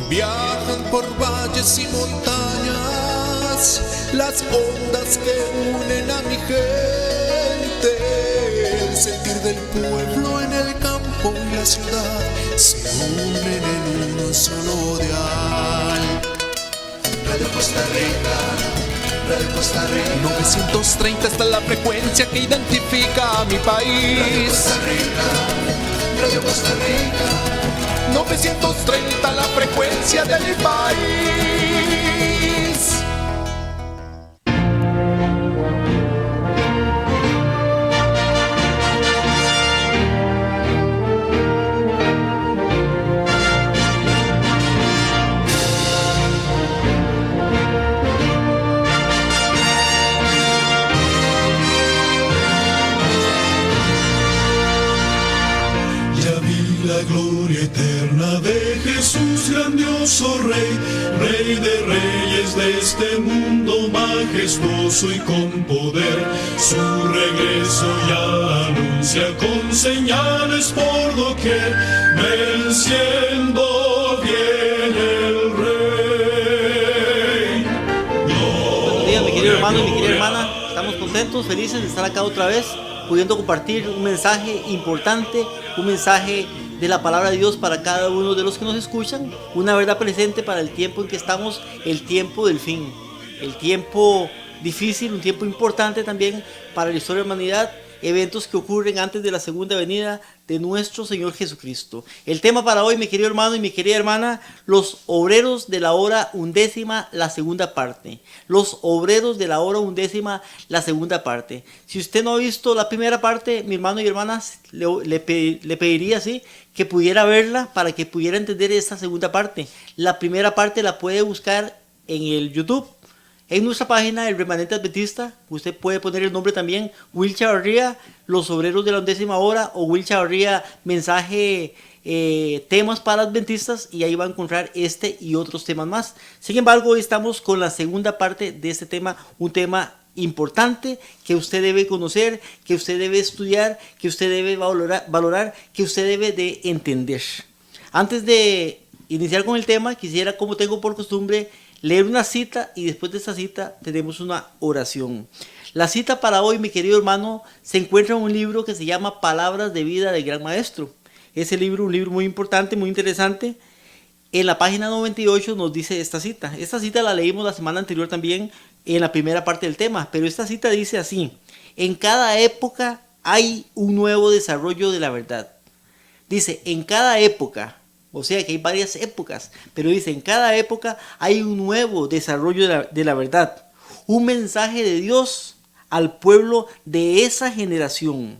Viajan por valles y montañas las ondas que unen a mi gente. El sentir del pueblo en el campo y la ciudad se unen en un solo dial. Radio Costa Rica, Radio Costa Rica. 930 está la frecuencia que identifica a mi país. Radio Costa Rica, Radio Costa Rica. 930 la frecuencia de mi país. La gloria eterna de Jesús, grandioso Rey, Rey de reyes de este mundo majestuoso y con poder. Su regreso ya anuncia con señales por doquier, venciendo viene el Rey. Buenos días, mi querido hermano y mi querida hermana. Estamos contentos, felices de estar acá otra vez, pudiendo compartir un mensaje importante, un mensaje de la palabra de Dios para cada uno de los que nos escuchan, una verdad presente para el tiempo en que estamos, el tiempo del fin, el tiempo difícil, un tiempo importante también para la historia de la humanidad, eventos que ocurren antes de la segunda venida de nuestro Señor Jesucristo. El tema para hoy, mi querido hermano y mi querida hermana, los obreros de la hora undécima, la segunda parte. Los obreros de la hora undécima, la segunda parte. Si usted no ha visto la primera parte, mi hermano y hermanas, le pediría así que pudiera verla para que pudiera entender esta segunda parte. La primera parte la puede buscar en el YouTube. En nuestra página, el Remanente Adventista, usted puede poner el nombre también, Will Chavarría, los obreros de la undécima hora, o Will Chavarría, mensaje, temas para adventistas, y ahí va a encontrar este y otros temas más. Sin embargo, hoy estamos con la segunda parte de este tema, un tema importante que usted debe conocer, que usted debe estudiar, que usted debe valorar, que usted debe de entender. Antes de iniciar con el tema, quisiera, como tengo por costumbre, leer una cita, y después de esa cita tenemos una oración. La cita para hoy, mi querido hermano, se encuentra en un libro que se llama Palabras de Vida del Gran Maestro. Ese libro, un libro muy importante, muy interesante. En la página 98 nos dice esta cita. Esta cita la leímos la semana anterior también en la primera parte del tema, pero esta cita dice así: en cada época hay un nuevo desarrollo de la verdad. Dice, en cada época. O sea que hay varias épocas, pero dice, en cada época hay un nuevo desarrollo de la verdad. Un mensaje de Dios al pueblo de esa generación.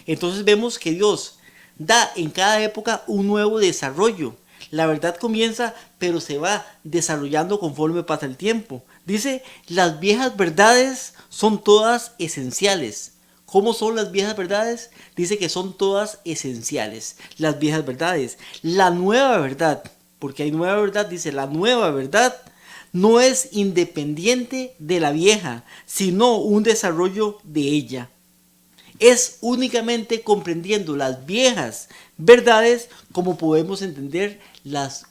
Entonces vemos que Dios da en cada época un nuevo desarrollo. La verdad comienza, pero se va desarrollando conforme pasa el tiempo. Dice, las viejas verdades son todas esenciales. ¿Cómo son las viejas verdades? Dice que son todas esenciales, las viejas verdades. La nueva verdad, porque hay nueva verdad, dice, la nueva verdad no es independiente de la vieja, sino un desarrollo de ella. Es únicamente comprendiendo las viejas verdades como podemos entender las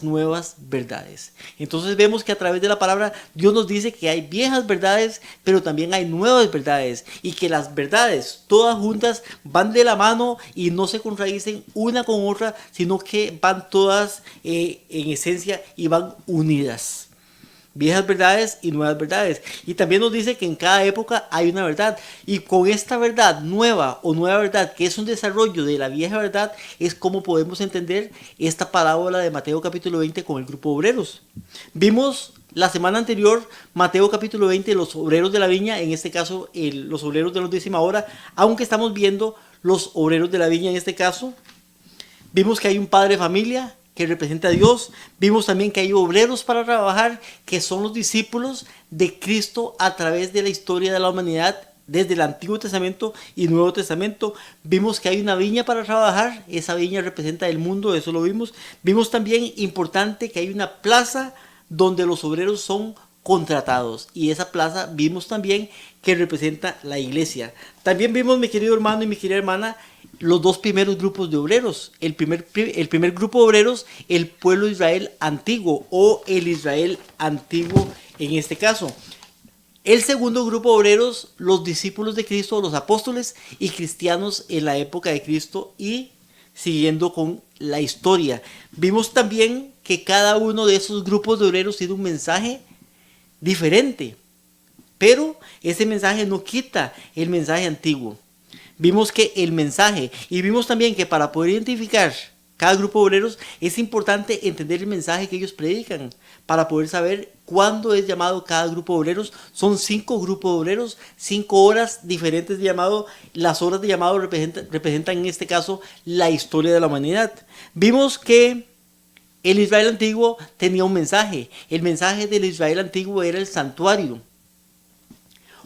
nuevas verdades. Entonces vemos que a través de la palabra Dios nos dice que hay viejas verdades, pero también hay nuevas verdades, y que las verdades todas juntas van de la mano y no se contradicen una con otra, sino que van todas en esencia y van unidas. Viejas verdades y nuevas verdades. Y también nos dice que en cada época hay una verdad. Y con esta verdad nueva o nueva verdad, que es un desarrollo de la vieja verdad, es como podemos entender esta parábola de Mateo capítulo 20 con el grupo obreros. Vimos la semana anterior Mateo capítulo 20, los obreros de la viña, en este caso los obreros de la undécima hora, aunque estamos viendo los obreros de la viña en este caso. Vimos que hay un padre de familia que representa a Dios. Vimos también que hay obreros para trabajar, que son los discípulos de Cristo a través de la historia de la humanidad, desde el Antiguo Testamento y Nuevo Testamento. Vimos que hay una viña para trabajar, esa viña representa el mundo, eso lo vimos. Vimos también, importante, que hay una plaza donde los obreros son contratados, y esa plaza vimos también que representa la iglesia. También vimos, mi querido hermano y mi querida hermana, los dos primeros grupos de obreros. El primer grupo de obreros, el pueblo de Israel antiguo o el Israel antiguo en este caso. El segundo grupo de obreros, los discípulos de Cristo, los apóstoles y cristianos en la época de Cristo y siguiendo con la historia. Vimos también que cada uno de esos grupos de obreros tiene un mensaje diferente, pero ese mensaje no quita el mensaje antiguo. Vimos que el mensaje, y vimos también que para poder identificar cada grupo de obreros es importante entender el mensaje que ellos predican para poder saber cuándo es llamado cada grupo de obreros. Son 5 grupos de obreros, 5 horas diferentes de llamado. Las horas de llamado representan en este caso la historia de la humanidad. Vimos que el Israel antiguo tenía un mensaje. El mensaje del Israel antiguo era el santuario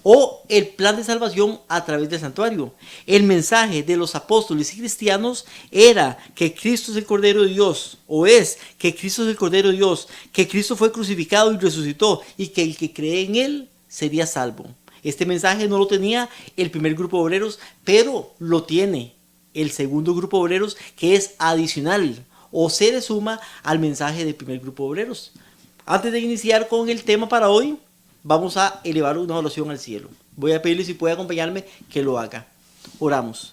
o el plan de salvación a través del santuario. El mensaje de los apóstoles y cristianos era que Cristo es el Cordero de Dios, o es que Cristo es el Cordero de Dios, que Cristo fue crucificado y resucitó, y que el que cree en Él sería salvo. Este mensaje no lo tenía el primer grupo de obreros, pero lo tiene el segundo grupo de obreros, que es adicional, o se le suma al mensaje del primer grupo de obreros. Antes de iniciar con el tema para hoy, vamos a elevar una oración al cielo. Voy a pedirle si puede acompañarme que lo haga. Oramos.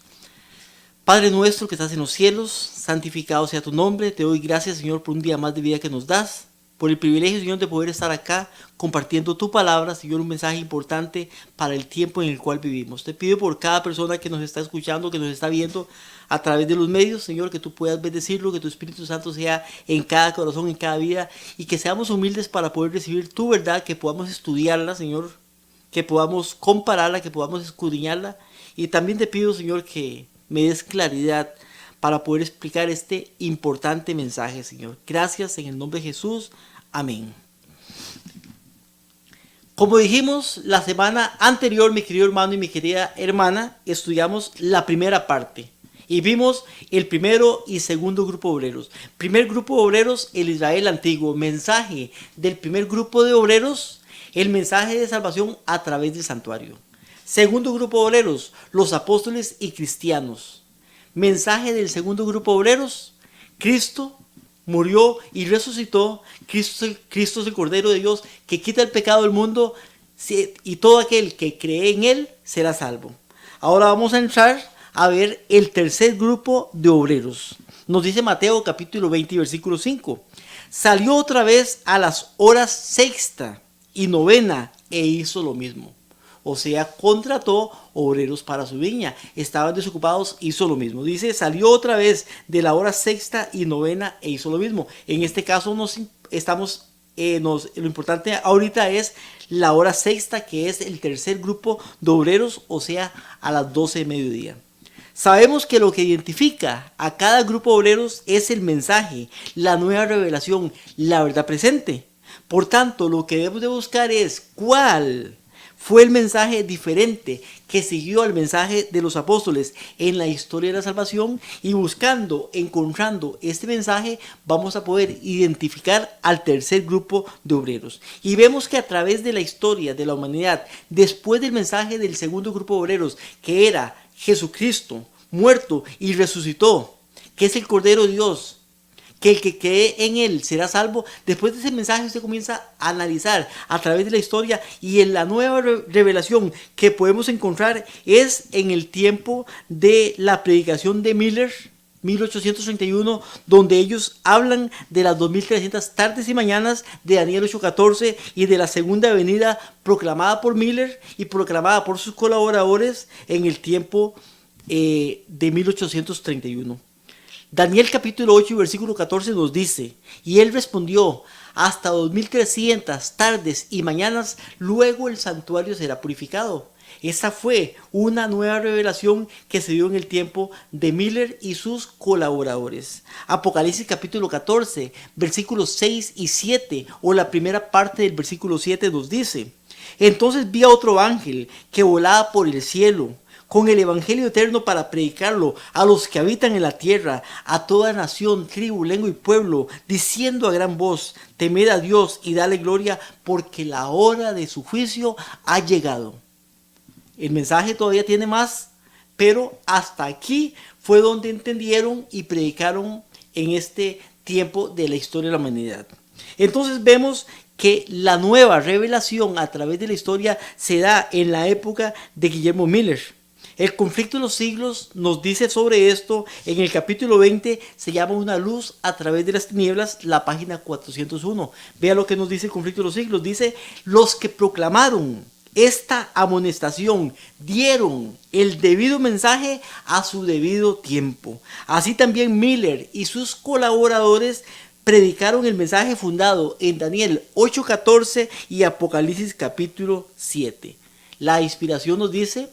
Padre nuestro que estás en los cielos, santificado sea tu nombre. Te doy gracias, Señor, por un día más de vida que nos das, por el privilegio, Señor, de poder estar acá compartiendo tu palabra, Señor, un mensaje importante para el tiempo en el cual vivimos. Te pido por cada persona que nos está escuchando, que nos está viendo a través de los medios, Señor, que tú puedas bendecirlo, que tu Espíritu Santo sea en cada corazón, en cada vida, y que seamos humildes para poder recibir tu verdad, que podamos estudiarla, Señor, que podamos compararla, que podamos escudriñarla. Y también te pido, Señor, que me des claridad para poder explicar este importante mensaje, Señor. Gracias en el nombre de Jesús. Amén. Como dijimos la semana anterior, mi querido hermano y mi querida hermana, estudiamos la primera parte y vimos el primero y segundo grupo de obreros. Primer grupo de obreros, el Israel antiguo. Mensaje del primer grupo de obreros, el mensaje de salvación a través del santuario. Segundo grupo de obreros, los apóstoles y cristianos. Mensaje del segundo grupo de obreros, Cristo murió y resucitó. Cristo es el Cordero de Dios que quita el pecado del mundo, y todo aquel que cree en Él será salvo. Ahora vamos a entrar a ver el tercer grupo de obreros. Nos dice Mateo capítulo 20 versículo 5. Salió otra vez a las horas sexta y novena e hizo lo mismo. O sea, contrató obreros para su viña. Estaban desocupados, hizo lo mismo. Dice, salió otra vez de la hora sexta y novena e hizo lo mismo. En este caso lo importante ahorita es la hora sexta, que es el tercer grupo de obreros, o sea, a las 12 de mediodía. Sabemos que lo que identifica a cada grupo de obreros es el mensaje, la nueva revelación, la verdad presente. Por tanto, lo que debemos de buscar es cuál fue el mensaje diferente que siguió al mensaje de los apóstoles en la historia de la salvación, y encontrando este mensaje, vamos a poder identificar al tercer grupo de obreros. Y vemos que a través de la historia de la humanidad, después del mensaje del segundo grupo de obreros, que era Jesucristo muerto y resucitó, que es el Cordero de Dios, que el que cree en Él será salvo. Después de ese mensaje usted comienza a analizar a través de la historia, y en la nueva revelación que podemos encontrar es en el tiempo de la predicación de Miller, 1831, donde ellos hablan de las 2300 tardes y mañanas de Daniel 8:14 y de la segunda venida proclamada por Miller y proclamada por sus colaboradores en el tiempo de 1831. Daniel capítulo 8 y versículo 14 nos dice, y él respondió, hasta 2300 tardes y mañanas, luego el santuario será purificado. Esa fue una nueva revelación que se dio en el tiempo de Miller y sus colaboradores. Apocalipsis capítulo 14, versículos 6 y 7, o la primera parte del versículo 7 nos dice, entonces vi a otro ángel que volaba por el cielo, con el evangelio eterno para predicarlo a los que habitan en la tierra, a toda nación, tribu, lengua y pueblo, diciendo a gran voz, temed a Dios y dale gloria, porque la hora de su juicio ha llegado. El mensaje todavía tiene más, pero hasta aquí fue donde entendieron y predicaron en este tiempo de la historia de la humanidad. Entonces vemos que la nueva revelación a través de la historia se da en la época de Guillermo Miller. El conflicto de los siglos nos dice sobre esto en el capítulo 20, se llama Una luz a través de las tinieblas, la página 401. Vea lo que nos dice el conflicto de los siglos. Dice, los que proclamaron esta amonestación dieron el debido mensaje a su debido tiempo. Así también Miller y sus colaboradores predicaron el mensaje fundado en Daniel 8:14 y Apocalipsis capítulo 7. La inspiración nos dice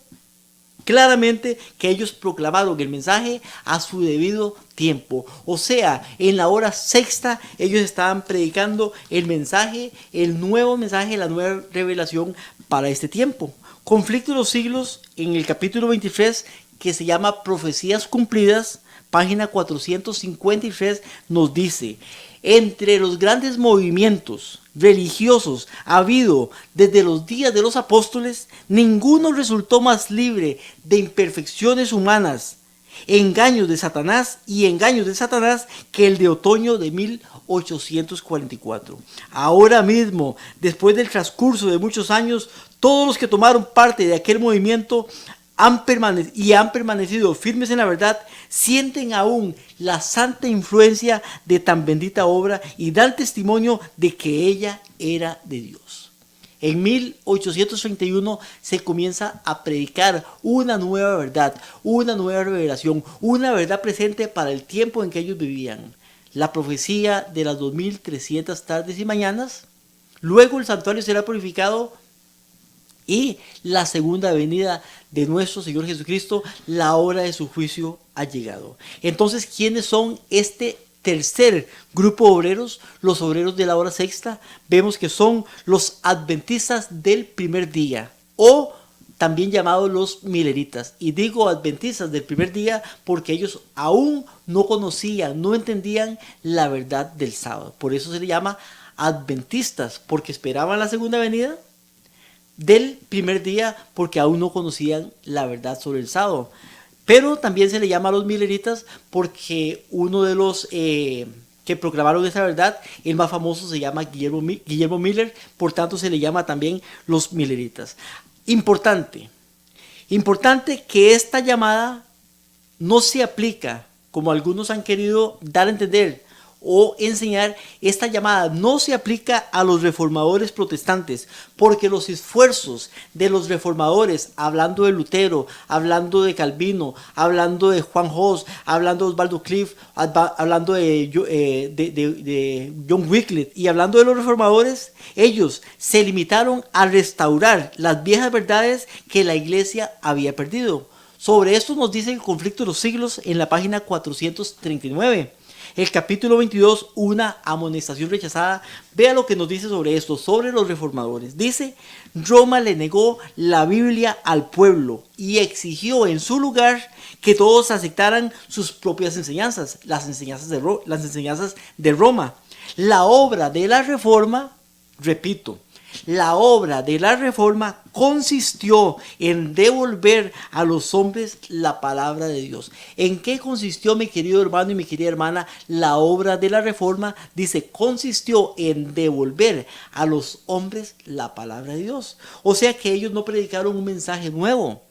claramente que ellos proclamaron el mensaje a su debido tiempo. O sea, en la hora sexta ellos estaban predicando el mensaje, el nuevo mensaje, la nueva revelación para este tiempo. Conflicto de los siglos en el capítulo 23, que se llama Profecías Cumplidas, página 453, nos dice: entre los grandes movimientos religiosos habido desde los días de los apóstoles, ninguno resultó más libre de imperfecciones humanas, engaños de Satanás que el de otoño de 1844. Ahora mismo, después del transcurso de muchos años, todos los que tomaron parte de aquel movimiento han permanecido firmes en la verdad, sienten aún la santa influencia de tan bendita obra y dan testimonio de que ella era de Dios. En 1831 se comienza a predicar una nueva verdad, una nueva revelación, una verdad presente para el tiempo en que ellos vivían. La profecía de las 2300 tardes y mañanas. Luego el santuario será purificado y la segunda venida de nuestro Señor Jesucristo, la hora de su juicio ha llegado. Entonces, ¿quiénes son este tercer grupo de obreros? Los obreros de la hora sexta. Vemos que son los adventistas del primer día, o también llamados los mileritas. Y digo adventistas del primer día porque ellos aún no conocían, no entendían la verdad del sábado. Por eso se le llama adventistas, porque esperaban la segunda venida del primer día, porque aún no conocían la verdad sobre el sábado. Pero también se le llama a los mileritas porque uno de los que proclamaron esa verdad, el más famoso, se llama Guillermo Miller, por tanto se le llama también los mileritas. Importante que esta llamada no se aplica, como algunos han querido dar a entender o enseñar, esta llamada no se aplica a los reformadores protestantes, porque los esfuerzos de los reformadores, hablando de Lutero, hablando de Calvino, hablando de Juan Hus, hablando de Osvaldo Cliff, hablando de John Wycliffe y hablando de los reformadores, ellos se limitaron a restaurar las viejas verdades que la iglesia había perdido. Sobre esto nos dice el conflicto de los siglos en la página 439. El capítulo 22, una amonestación rechazada. Vea lo que nos dice sobre esto, sobre los reformadores. Dice: Roma le negó la Biblia al pueblo y exigió en su lugar que todos aceptaran sus propias enseñanzas, las enseñanzas de Roma. La obra de la reforma, repito, la obra de la reforma consistió en devolver a los hombres la palabra de Dios. ¿En qué consistió, mi querido hermano y mi querida hermana, la obra de la reforma? Dice, consistió en devolver a los hombres la palabra de Dios. O sea que ellos no predicaron un mensaje nuevo,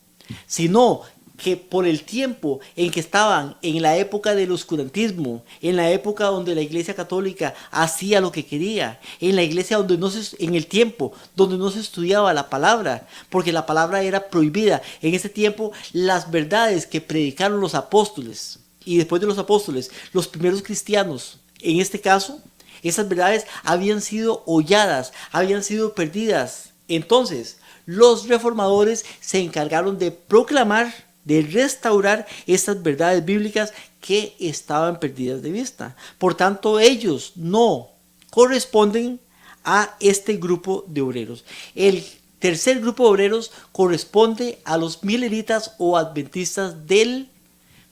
sino que por el tiempo en que estaban en la época del oscurantismo, en la época donde la iglesia católica hacía lo que quería, en el tiempo donde no se estudiaba la palabra, porque la palabra era prohibida. En ese tiempo, las verdades que predicaron los apóstoles, y después de los apóstoles, los primeros cristianos, en este caso, esas verdades habían sido holladas, habían sido perdidas. Entonces, los reformadores se encargaron de proclamar, de restaurar estas verdades bíblicas que estaban perdidas de vista. Por tanto, ellos no corresponden a este grupo de obreros. El tercer grupo de obreros corresponde a los mileritas o adventistas del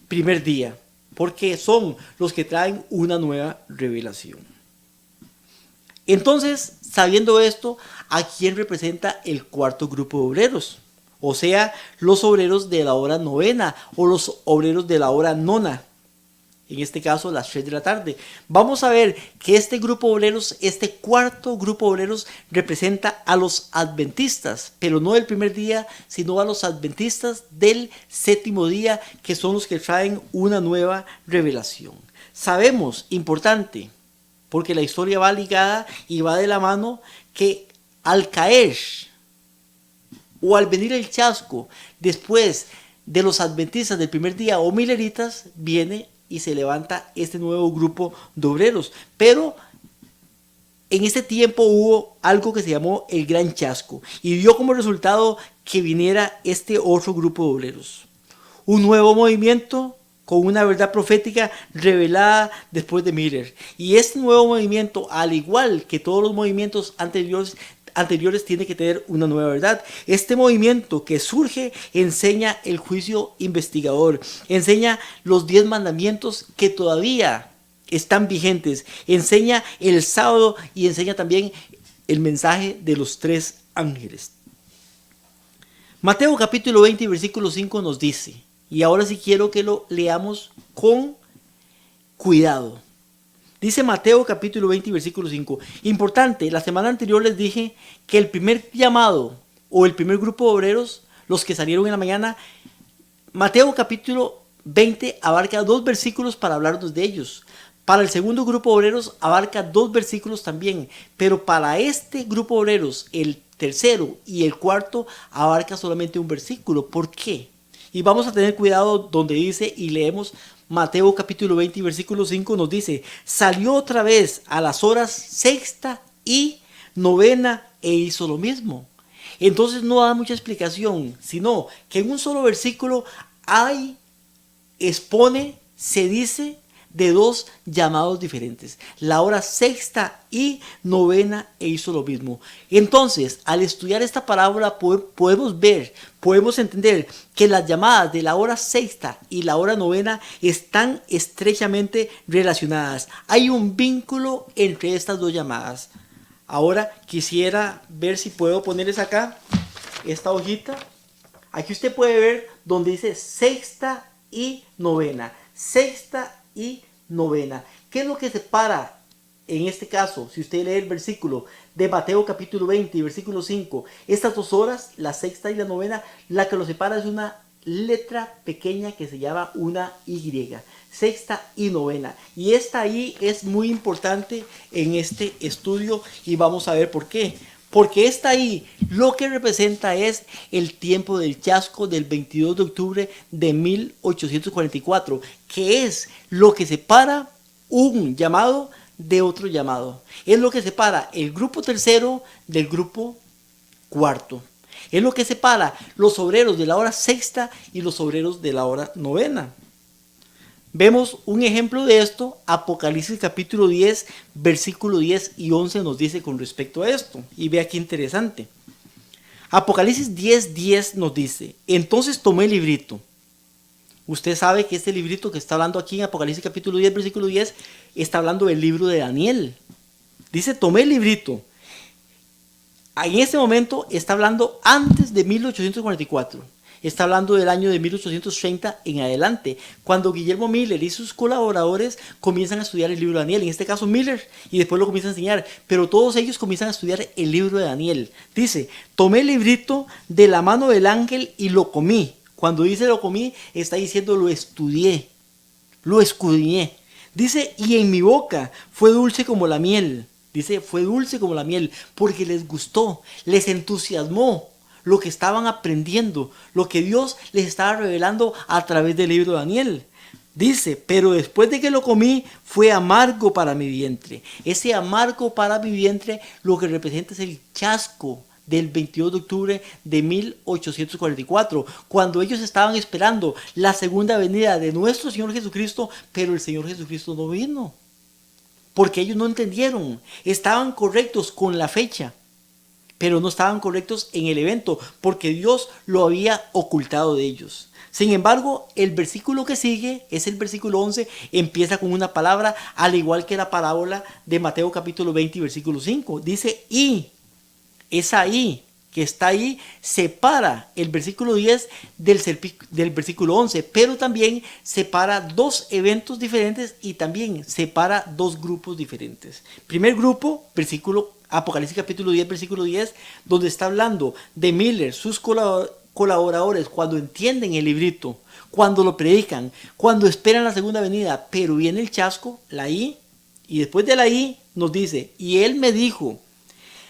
primer día, porque son los que traen una nueva revelación. Entonces, sabiendo esto, ¿a quién representa el cuarto grupo de obreros? o sea, los obreros de la hora novena o los obreros de la hora nona. En este caso, las 3 de la tarde. Vamos a ver que este grupo de obreros, este cuarto grupo de obreros, representa a los adventistas, pero no del primer día, sino a los adventistas del séptimo día, que son los que traen una nueva revelación. Sabemos, importante, porque la historia va ligada y va de la mano, que al caer o al venir el chasco después de los adventistas del primer día o mileritas, viene y se levanta este nuevo grupo de obreros. Pero en este tiempo hubo algo que se llamó el gran chasco y dio como resultado que viniera este otro grupo de obreros. Un nuevo movimiento con una verdad profética revelada después de Miller. Y este nuevo movimiento, al igual que todos los movimientos anteriores, tiene que tener una nueva verdad. Este movimiento que surge enseña el juicio investigador, enseña los 10 mandamientos que todavía están vigentes, enseña el sábado y enseña también el mensaje de los 3 ángeles. Mateo capítulo 20 versículo 5 nos dice, y ahora sí quiero que lo leamos con cuidado. Dice Mateo capítulo 20 versículo 5. Importante, la semana anterior les dije que el primer llamado o el primer grupo de obreros, los que salieron en la mañana, Mateo capítulo 20 abarca 2 versículos para hablarnos de ellos. Para el segundo grupo de obreros abarca 2 versículos también, pero para este grupo de obreros, el tercero y el cuarto, abarca solamente un versículo. ¿Por qué? Y vamos a tener cuidado donde dice y leemos Mateo capítulo 20 versículo 5 nos dice, salió otra vez a las horas sexta y novena e hizo lo mismo. Entonces no da mucha explicación, sino que en un solo versículo se dice de 2 llamados diferentes. La hora sexta y novena e hizo lo mismo. Entonces, al estudiar esta parábola podemos entender que las llamadas de la hora sexta y la hora novena están estrechamente relacionadas. Hay un vínculo entre estas 2 llamadas. Ahora quisiera ver si puedo ponerles acá esta hojita. Aquí usted puede ver donde dice sexta y novena. Sexta y novena. ¿Qué es lo que separa en este caso? Si usted lee el versículo de Mateo capítulo 20 y versículo 5, estas 2 horas, la sexta y la novena, la que lo separa es una letra pequeña que se llama una Y. Sexta y novena. Y esta I es muy importante en este estudio y vamos a ver por qué. Porque esta I lo que representa es el tiempo del chasco del 22 de octubre de 1844, que es lo que separa un llamado de otro llamado. Es lo que separa el grupo tercero del grupo cuarto. Es lo que separa los obreros de la hora sexta y los obreros de la hora novena. Vemos un ejemplo de esto, Apocalipsis capítulo 10, versículo 10 y 11 nos dice con respecto a esto. Y vea qué interesante. Apocalipsis 10 nos dice, entonces tomé el librito. Usted sabe que este librito que está hablando aquí en Apocalipsis capítulo 10, versículo 10, está hablando del libro de Daniel. Dice, tomé el librito. En este momento está hablando antes de 1844. Está hablando del año de 1830 en adelante, cuando Guillermo Miller y sus colaboradores comienzan a estudiar el libro de Daniel, en este caso Miller, y después lo comienzan a enseñar, pero todos ellos comienzan a estudiar el libro de Daniel. Dice, tomé el librito de la mano del ángel y lo comí. Cuando dice lo comí, está diciendo lo estudié, lo escudriñé. Dice, y en mi boca fue dulce como la miel. Dice, fue dulce como la miel, porque les gustó, les entusiasmó lo que estaban aprendiendo, lo que Dios les estaba revelando a través del libro de Daniel. Dice, pero después de que lo comí, fue amargo para mi vientre. Ese amargo para mi vientre lo que representa es el chasco del 22 de octubre de 1844, cuando ellos estaban esperando la segunda venida de nuestro Señor Jesucristo, pero el Señor Jesucristo no vino, porque ellos no entendieron. Estaban correctos con la fecha, pero no estaban correctos en el evento, porque Dios lo había ocultado de ellos. Sin embargo, el versículo que sigue, es el versículo 11, empieza con una palabra, al igual que la parábola de Mateo capítulo 20 y versículo 5. Dice, y, esa I que está ahí separa el versículo 10 del versículo 11, pero también separa dos eventos diferentes y también separa dos grupos diferentes. Primer grupo, Apocalipsis capítulo 10, versículo 10, donde está hablando de Miller, sus colaboradores, cuando entienden el librito, cuando lo predican, cuando esperan la segunda venida, pero viene el chasco, la I, y después de la I nos dice, y él me dijo,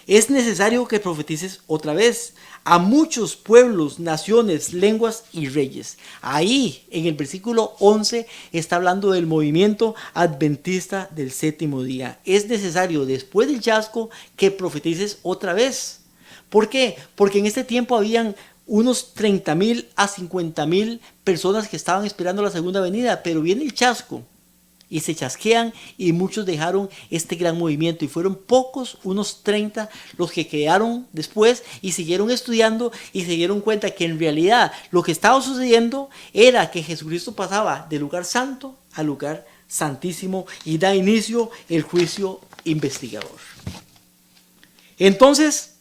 es necesario que profetices otra vez a muchos pueblos, naciones, lenguas y reyes. Ahí, en el versículo 11, está hablando del movimiento adventista del séptimo día. Es necesario, después del chasco, que profetices otra vez. ¿Por qué? Porque en este tiempo habían unos 30,000 a 50,000 personas que estaban esperando la segunda venida, pero viene el chasco. Y se chasquean y muchos dejaron este gran movimiento y fueron pocos, unos 30 los que quedaron después y siguieron estudiando y se dieron cuenta que en realidad lo que estaba sucediendo era que Jesucristo pasaba del lugar santo al lugar santísimo y da inicio el juicio investigador. Entonces,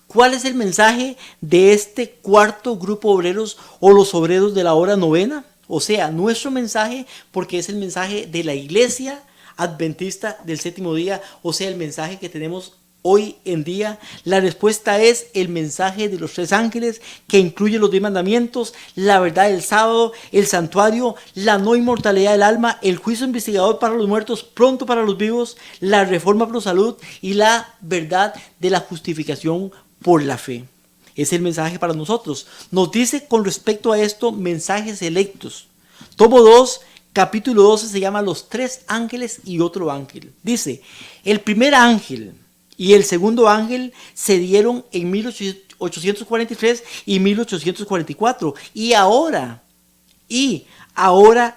¿cuál es el mensaje de este cuarto grupo de obreros o los obreros de la hora novena? O sea, nuestro mensaje, porque es el mensaje de la iglesia adventista del séptimo día, o sea, el mensaje que tenemos hoy en día. La respuesta es el mensaje de los 3 ángeles, que incluye los 10 mandamientos, la verdad del sábado, el santuario, la no inmortalidad del alma, el juicio investigador para los muertos, pronto para los vivos, la reforma pro salud y la verdad de la justificación por la fe. Es el mensaje para nosotros. Nos dice con respecto a esto mensajes selectos. Tomo 2, capítulo 12 se llama Los 3 ángeles y otro ángel. Dice, el primer ángel y el segundo ángel se dieron en 1843 y 1844. Y ahora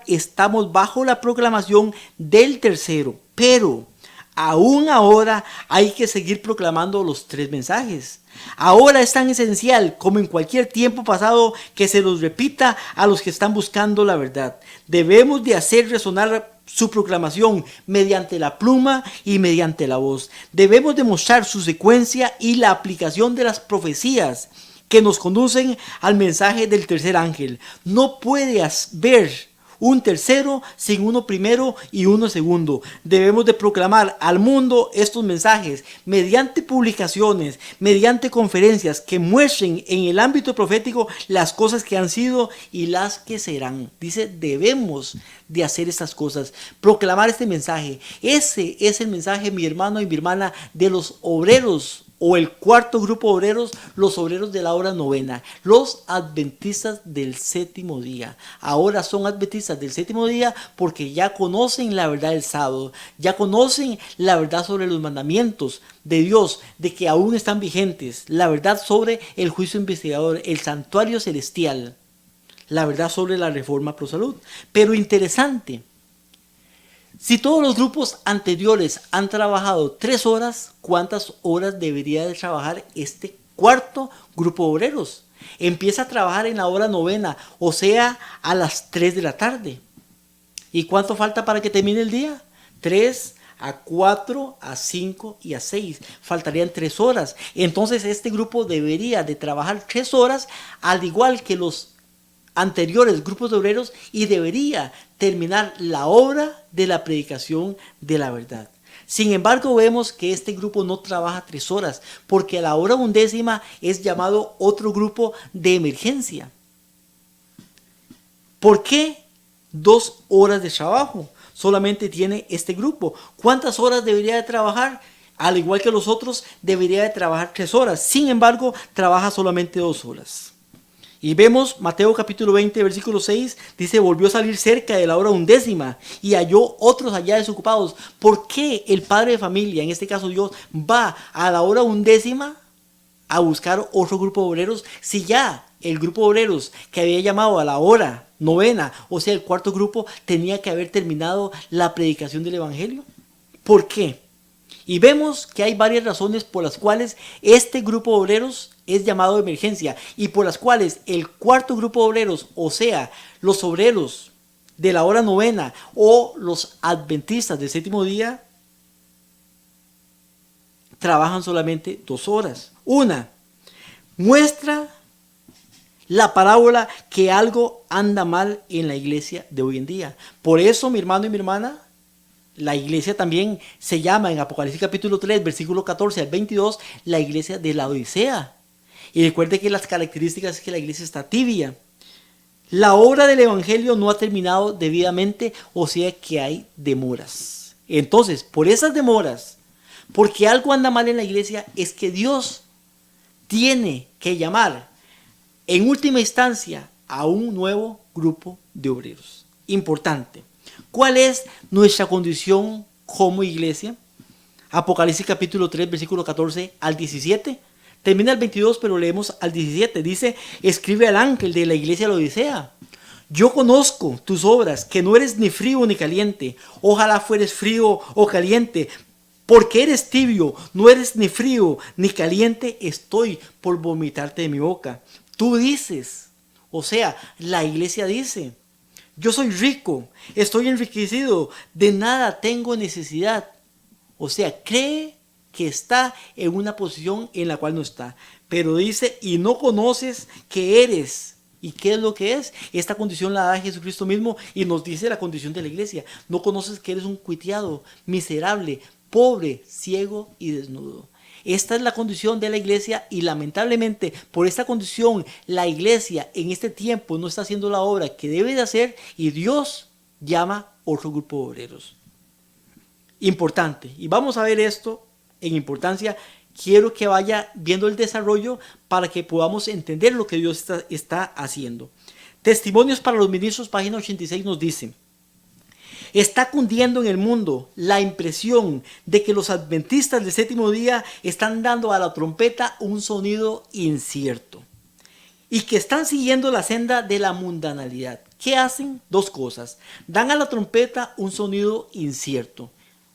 estamos bajo la proclamación del tercero. Pero aún ahora hay que seguir proclamando los 3 mensajes. Ahora es tan esencial como en cualquier tiempo pasado que se los repita a los que están buscando la verdad. Debemos de hacer resonar su proclamación mediante la pluma y mediante la voz. Debemos demostrar su secuencia y la aplicación de las profecías que nos conducen al mensaje del tercer ángel. No puedes ver un tercero sin uno primero y uno segundo. Debemos de proclamar al mundo estos mensajes mediante publicaciones, mediante conferencias que muestren en el ámbito profético las cosas que han sido y las que serán. Dice, debemos de hacer estas cosas, proclamar este mensaje. Ese es el mensaje, mi hermano y mi hermana, de los obreros o el cuarto grupo de obreros, los obreros de la hora novena, los adventistas del séptimo día. Ahora son adventistas del séptimo día porque ya conocen la verdad del sábado, ya conocen la verdad sobre los mandamientos de Dios, de que aún están vigentes, la verdad sobre el juicio investigador, el santuario celestial, la verdad sobre la reforma pro salud. Pero interesante, si todos los grupos anteriores han trabajado 3 horas, ¿cuántas horas debería de trabajar este cuarto grupo de obreros? Empieza a trabajar en la hora novena, o sea, a las 3 de la tarde. ¿Y cuánto falta para que termine el día? 3, a 4, a 5 y a 6. Faltarían 3 horas. Entonces este grupo debería de trabajar 3 horas, al igual que los anteriores grupos de obreros, y debería terminar la obra de la predicación de la verdad. Sin embargo, vemos que este grupo no trabaja 3 horas, porque a la hora 11 es llamado otro grupo de emergencia. ¿Por qué 2 horas de trabajo solamente tiene este grupo? ¿Cuántas horas debería de trabajar? Al igual que los otros, debería de trabajar 3 horas. Sin embargo, trabaja solamente 2 horas. Y vemos Mateo capítulo 20, versículo 6, dice, volvió a salir cerca de la hora 11 y halló otros allá desocupados. ¿Por qué el padre de familia, en este caso Dios, va a la hora 11 a buscar otro grupo de obreros, si ya el grupo de obreros que había llamado a la hora novena, o sea, el cuarto grupo, tenía que haber terminado la predicación del evangelio? ¿Por qué? Y vemos que hay varias razones por las cuales este grupo de obreros es llamado de emergencia y por las cuales el cuarto grupo de obreros, o sea, los obreros de la hora novena o los adventistas del séptimo día, trabajan solamente 2 horas. Una, muestra la parábola que algo anda mal en la iglesia de hoy en día. Por eso, mi hermano y mi hermana, la iglesia también se llama en Apocalipsis capítulo 3, versículo 14 al 22, la iglesia de la Odisea. Y recuerde que las características es que la iglesia está tibia. La obra del evangelio no ha terminado debidamente, o sea que hay demoras. Entonces, por esas demoras, porque algo anda mal en la iglesia, es que Dios tiene que llamar en última instancia a un nuevo grupo de obreros. Importante. ¿Cuál es nuestra condición como iglesia? Apocalipsis capítulo 3, versículo 14 al 17. Termina el 22, pero leemos al 17. Dice, escribe al ángel de la iglesia de la Odisea. Yo conozco tus obras, que no eres ni frío ni caliente. Ojalá fueres frío o caliente. Porque eres tibio, no eres ni frío ni caliente, estoy por vomitarte de mi boca. Tú dices, o sea, la iglesia dice, yo soy rico, estoy enriquecido, de nada tengo necesidad. O sea, cree que está en una posición en la cual no está. Pero dice, y no conoces que eres. ¿Y qué es lo que es? Esta condición la da Jesucristo mismo y nos dice la condición de la iglesia. No conoces que eres un cuitiado, miserable, pobre, ciego y desnudo. Esta es la condición de la iglesia y lamentablemente por esta condición la iglesia en este tiempo no está haciendo la obra que debe de hacer y Dios llama otro grupo de obreros. Importante. Y vamos a ver esto en importancia. Quiero que vaya viendo el desarrollo para que podamos entender lo que Dios está haciendo. Testimonios para los ministros, página 86 nos dice: está cundiendo en el mundo la impresión de que los adventistas del séptimo día están dando a la trompeta un sonido incierto y que están siguiendo la senda de la mundanalidad. ¿Qué hacen? Dos cosas. Dan a la trompeta un sonido incierto.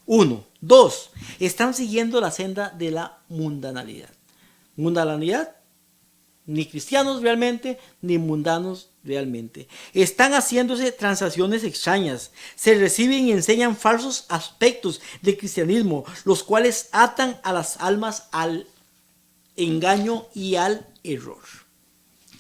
1. 2. Están siguiendo la senda de la mundanalidad. Mundanalidad, ni cristianos realmente, ni mundanos realmente. Están haciéndose transacciones extrañas. Se reciben y enseñan falsos aspectos del cristianismo, los cuales atan a las almas al engaño y al error.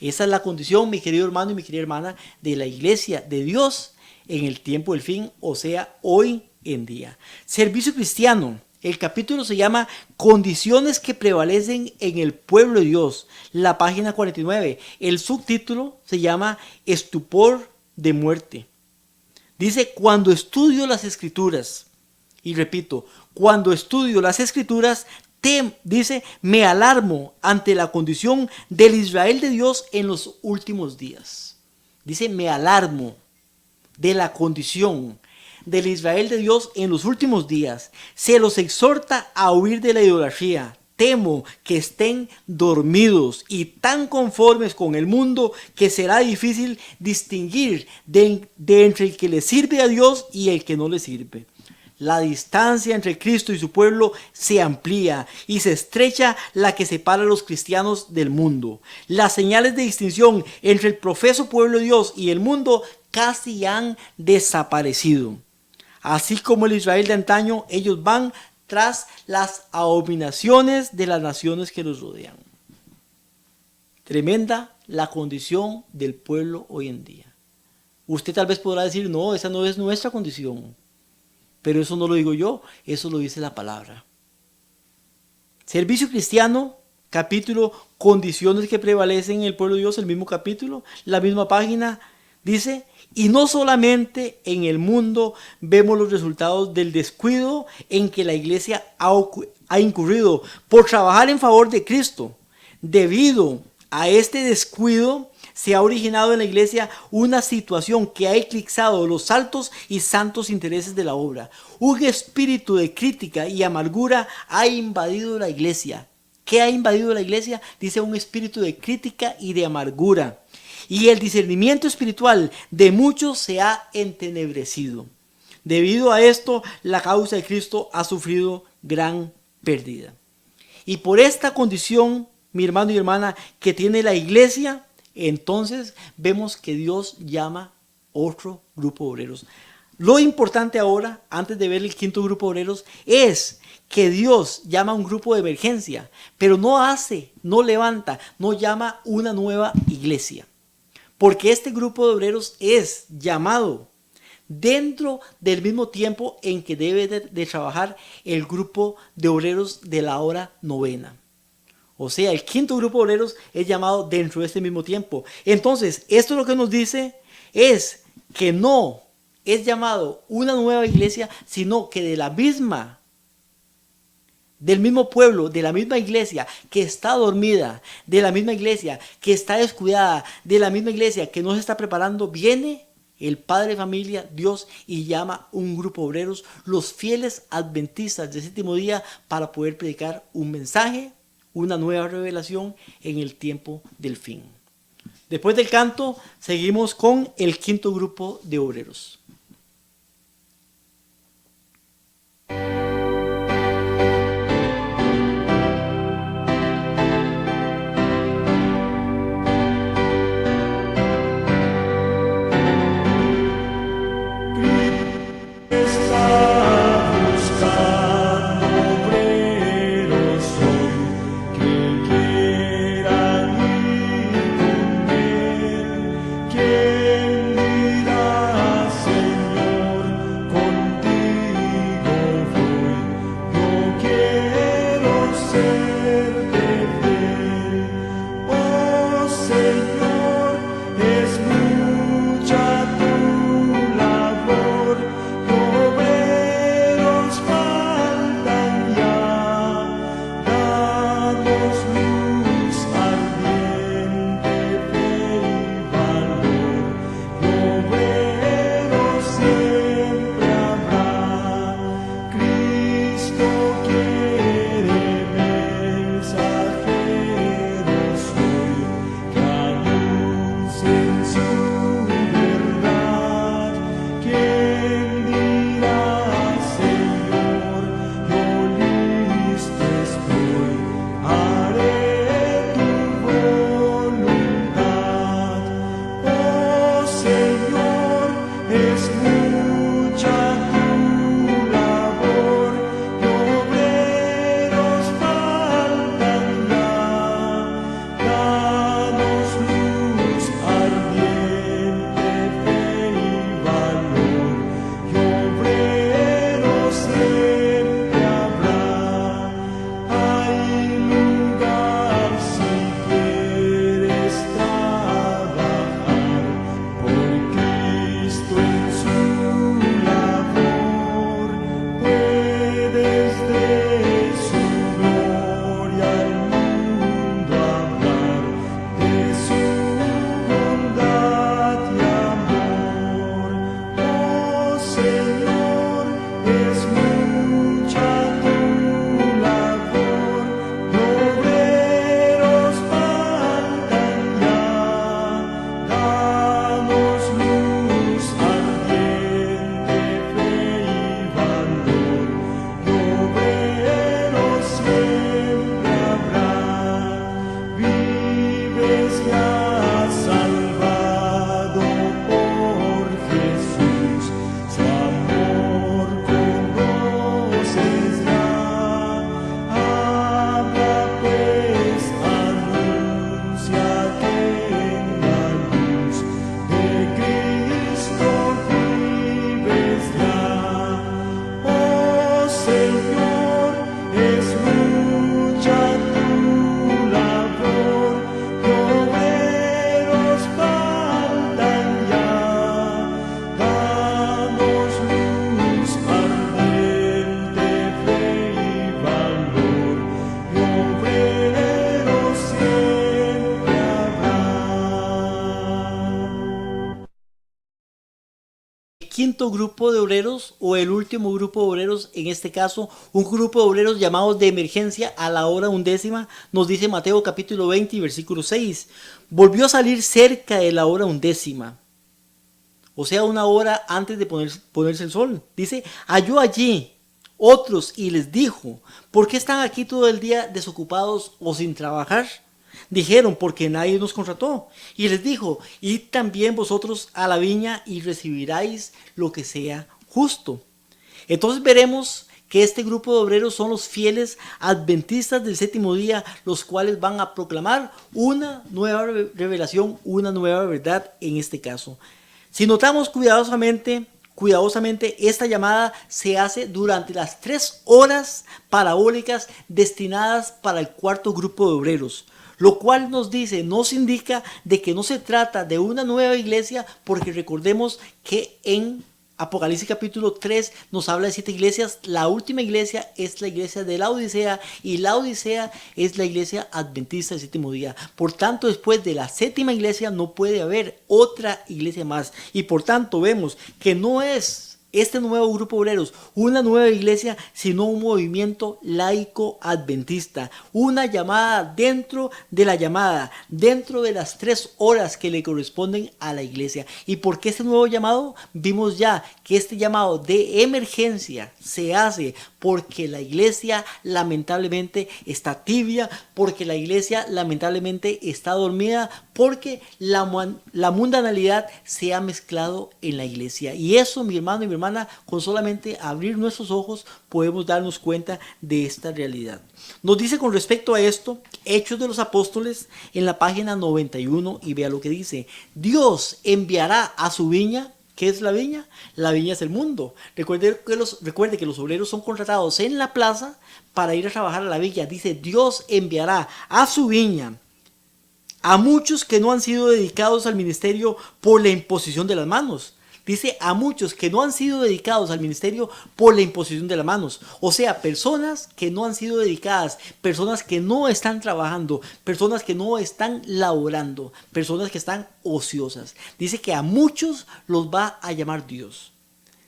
Esa es la condición, mi querido hermano y mi querida hermana, de la iglesia de Dios en el tiempo del fin, o sea, hoy en día. Servicio cristiano. El capítulo se llama Condiciones que prevalecen en el pueblo de Dios. La página 49. El subtítulo se llama Estupor de muerte. Dice, cuando estudio las escrituras, y repito, cuando estudio las escrituras, dice, me alarmo ante la condición del Israel de Dios en los últimos días. Dice, me alarmo de la condición del Israel de Dios en los últimos días. Se los exhorta a huir de la idolatría. Temo que estén dormidos y tan conformes con el mundo que será difícil distinguir de entre el que le sirve a Dios y el que no le sirve. La distancia entre Cristo y su pueblo se amplía y se estrecha la que separa a los cristianos del mundo. Las señales de distinción entre el profeso pueblo de Dios y el mundo casi han desaparecido. Así como el Israel de antaño, ellos van tras las abominaciones de las naciones que los rodean. Tremenda la condición del pueblo hoy en día. Usted tal vez podrá decir, no, esa no es nuestra condición. Pero eso no lo digo yo, eso lo dice la palabra. Servicio cristiano, capítulo, condiciones que prevalecen en el pueblo de Dios, el mismo capítulo, la misma página, dice, y no solamente en el mundo vemos los resultados del descuido en que la iglesia ha incurrido por trabajar en favor de Cristo. Debido a este descuido, se ha originado en la iglesia una situación que ha eclipsado los altos y santos intereses de la obra. Un espíritu de crítica y amargura ha invadido la iglesia. ¿Qué ha invadido la iglesia? Dice, un espíritu de crítica y de amargura. Y el discernimiento espiritual de muchos se ha entenebrecido. Debido a esto, la causa de Cristo ha sufrido gran pérdida. Y por esta condición, mi hermano y hermana, que tiene la iglesia, entonces vemos que Dios llama otro grupo de obreros. Lo importante ahora, antes de ver el quinto grupo de obreros, es que Dios llama a un grupo de emergencia, pero no levanta, no llama una nueva iglesia. Porque este grupo de obreros es llamado dentro del mismo tiempo en que debe de trabajar el grupo de obreros de la hora novena. O sea, el quinto grupo de obreros es llamado dentro de este mismo tiempo. Entonces, esto lo que nos dice es que no es llamado una nueva iglesia, sino que del mismo pueblo, de la misma iglesia que está dormida, de la misma iglesia que está descuidada, de la misma iglesia que no se está preparando, viene el Padre de Familia, Dios, y llama un grupo de obreros, los fieles adventistas del séptimo día, para poder predicar un mensaje, una nueva revelación en el tiempo del fin. Después del canto, seguimos con el quinto grupo de obreros. Quinto grupo de obreros, o el último grupo de obreros, en este caso un grupo de obreros llamados de emergencia a la hora undécima, nos dice Mateo capítulo 20 y versículo 6, volvió a salir cerca de la hora undécima, o sea, una hora antes de ponerse el sol. Dice, halló allí otros y les dijo, ¿por qué están aquí todo el día desocupados o sin trabajar? Dijeron, porque nadie nos contrató. Y les dijo, id también vosotros a la viña y recibiráis lo que sea justo. Entonces veremos que este grupo de obreros son los fieles adventistas del séptimo día, los cuales van a proclamar una nueva revelación, una nueva verdad en este caso. Si notamos cuidadosamente, esta llamada se hace durante las 3 horas parabólicas destinadas para el cuarto grupo de obreros, lo cual nos indica de que no se trata de una nueva iglesia, porque recordemos que en Apocalipsis capítulo 3 nos habla de 7 iglesias. La última iglesia es la iglesia de la Odisea, y la Odisea es la iglesia adventista del séptimo día. Por tanto, después de la séptima iglesia no puede haber otra iglesia más, y por tanto vemos que no es este nuevo grupo de obreros una nueva iglesia, sino un movimiento laico adventista, una llamada dentro de la llamada, dentro de las 3 horas que le corresponden a la iglesia. ¿Y por qué este nuevo llamado? Vimos ya que este llamado de emergencia se hace porque la iglesia lamentablemente está tibia, porque la iglesia lamentablemente está dormida, porque la mundanalidad se ha mezclado en la iglesia. Y eso, mi hermano y mi hermana, con solamente abrir nuestros ojos podemos darnos cuenta de esta realidad. Nos dice con respecto a esto, Hechos de los Apóstoles en la página 91, y vea lo que dice: Dios enviará a su viña. ¿Qué es la viña? La viña es el mundo. Recuerde que los obreros son contratados en la plaza para ir a trabajar a la viña. Dice, Dios enviará a su viña a muchos que no han sido dedicados al ministerio por la imposición de las manos. Dice, a muchos que no han sido dedicados al ministerio por la imposición de las manos. O sea, personas que no han sido dedicadas, personas que no están trabajando, personas que no están laborando, personas que están ociosas. Dice que a muchos los va a llamar Dios.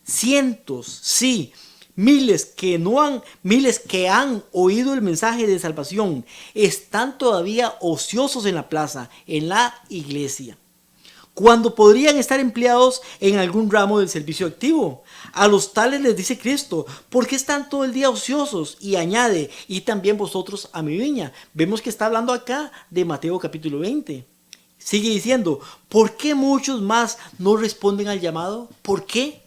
Cientos, sí, miles que han oído el mensaje de salvación, están todavía ociosos en la plaza, en la iglesia, cuando podrían estar empleados en algún ramo del servicio activo. A los tales les dice Cristo, ¿por qué están todo el día ociosos? Y añade, y también vosotros a mi viña. Vemos que está hablando acá de Mateo capítulo 20. Sigue diciendo, ¿por qué muchos más no responden al llamado? ¿Por qué?